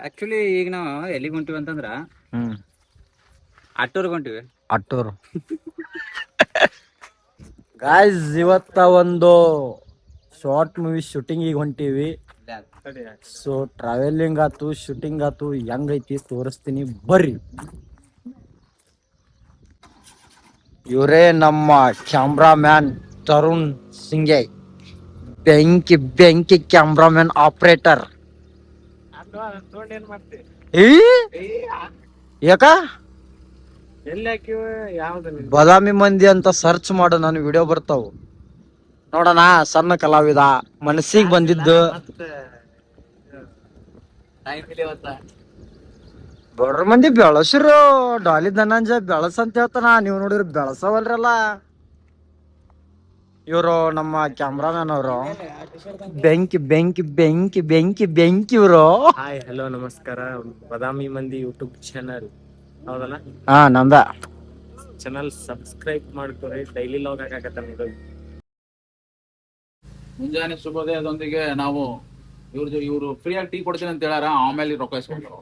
Actually ಈಗ ನಾವು ಎಲ್ಲಿಗೆ ಹೊಂಟಿವಿ ಅಂತಂದ್ರ ಅಟ್ಟೂರ್ಗೆ ಹೊಂಟಿವಿ. ಅಟ್ಟೂರು ಗಾಯ್ಸ್, ಇವತ್ತ ಒಂದು ಶಾರ್ಟ್ ಮೂವಿ ಶೂಟಿಂಗ್ ಈಗ ಹೊಂಟಿವಿ. ಸೊ ಟ್ರಾವೆಲಿಂಗ್ ಆತು, ಶೂಟಿಂಗ್ ಆತು, ಹೆಂಗೈತಿ ತೋರಿಸ್ತೀನಿ ಬರ್ರಿ. ಇವರೇ ನಮ್ಮ ಕ್ಯಾಮ್ರಾಮ್ಯಾನ್ ತರುಣ್ ಸಿಂಗೆ, ಬೆಂಕಿ ಬೆಂಕಿ ಕ್ಯಾಮ್ರಾಮ್ಯಾನ್ ಆಪರೇಟರ್. ಯಾಕ ಬಾದಾಮಿ ಮಂದಿ ಅಂತ ಸರ್ಚ್ ಮಾಡು, ನಾನು ವಿಡಿಯೋ ಬರ್ತಾವ ನೋಡೋಣ. ಸಣ್ಣ ಕಲಾವಿದ ಮನಸ್ಸಿಗೆ ಬಂದಿದ್ದು ಬಡ್ರ ಮಂದಿ ಬೆಳಸ್ರು. ಡಾಲಿ ಧನಂಜಯ ಬೆಳಸ್ ಅಂತ ಹೇಳ್ತಾನ, ನೀವು ನೋಡಿದ್ರೆ ಬೆಳಸವಲ್ರಲ್ಲ. ಇವರು ನಮ್ಮ ಕ್ಯಾಮ್ರಾಮನ್ ಅವರು, ಬೆಂಕಿ ಬೆಂಕಿ ಬೆಂಕಿ ಬೆಂಕಿ ಬೆಂಕಿ ಇವರು. ಹಾಯ್, ಹಲೋ, ನಮಸ್ಕಾರ. ಬಾದಾಮಿ ಮಂದಿ ಯೂಟ್ಯೂಬ್ ಚಾನಲ್ ಹೌದಲ್ಲ? ಹಾ, ನಂದ ಚಾನಲ್ ಸಬ್ಸ್ಕ್ರೈಬ್ ಮಾಡ್ಕೊರಿ. ಡೈಲಿ ಲಾಗ್ ಹಾಕಕತ್ತ ನೋಡ್ರಿ. ಮುಂಜಾನೆ ಶುಭೋದಯದೊಂದಿಗೆ ನಾವು ಇವ್ರು ಫ್ರೀಯಾಗಿ ಟೀ ಕೊಡ್ತೀನಿ ಅಂತ ಹೇಳಾರ. ಆಮೇಲೆ ರೊಕ್ಕ ಇಸ್ಕೊಂಡ್ರು.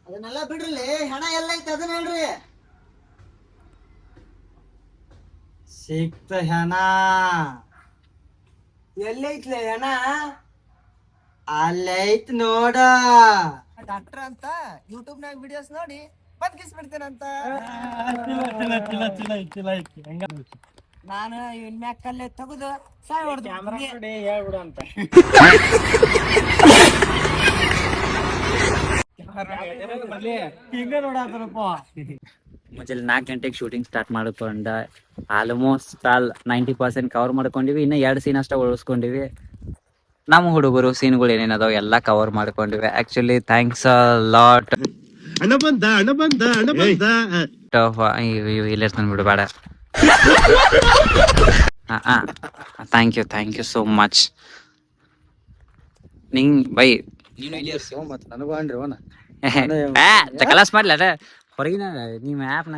ಅದನ್ನೆಲ್ಲ ಬಿಡ್ರಿ, ಹಣ ಎಲ್ಲ ಐತೆ ಅದನ್ನ ಹೇಳ್ರಿ. ಸಿಕ್ತ ಹೆಣ ಎಲ್ಲೈತ್ಲೆ ಹಣ? ಅಲ್ಲೈತ್ ನೋಡ. ಡಾಕ್ಟರ್ ಅಂತ ಯೂಟ್ಯೂಬ್ ನಾಗ ವಿಡಿಯೋಸ್ ನೋಡಿ ಬದುಕಿಸ್ಬಿಡ್ತೇನಂತ. ನಾನು ಇವನ್ ಮ್ಯಾಗ ಕಲ್ಲೆ ತೆಗೆದು ಸಾಯ್ ಹೊಡ್ದು ಹೇಳ್ಬಿಡು ಅಂತ. ಹಿಂಗ ನೋಡಾತಾರಪ್ಪ. ಮುಂಚೆ 4 ಗಂಟೆಗೆ ಶೂಟಿಂಗ್ ಸ್ಟಾರ್ಟ್ ಮಾಡ್ಕೊಂಡ ಆಲ್ಮೋಸ್ಟ್ 90% ಕವರ್ ಮಾಡ್ಕೊಂಡಿವಿ. ಇನ್ನ 2 ಸೀನ್ ಅಷ್ಟ ಉಳಿಸ್ಕೊಂಡಿವಿ. ನಮ್ಮ ಹುಡುಗರು ಸೀನ್ಗಳು ಏನೇನದಾವ ಎಲ್ಲ ಕವರ್ ಮಾಡ್ಕೊಂಡಿವಿ. Actually thanks a lot. ಇಲ್ಲ ಬಿಡು ಬೇಡ. Thank you so much. ನಿಂಗ್ ಬೈ ನನಗೂ ಅನ್ರಿ ಕಲಾಸ್ ಮಾಡ್ಲ ಹೊರಗಿನ ನಿಮ್ಮ ಆ್ಯಪ್ನ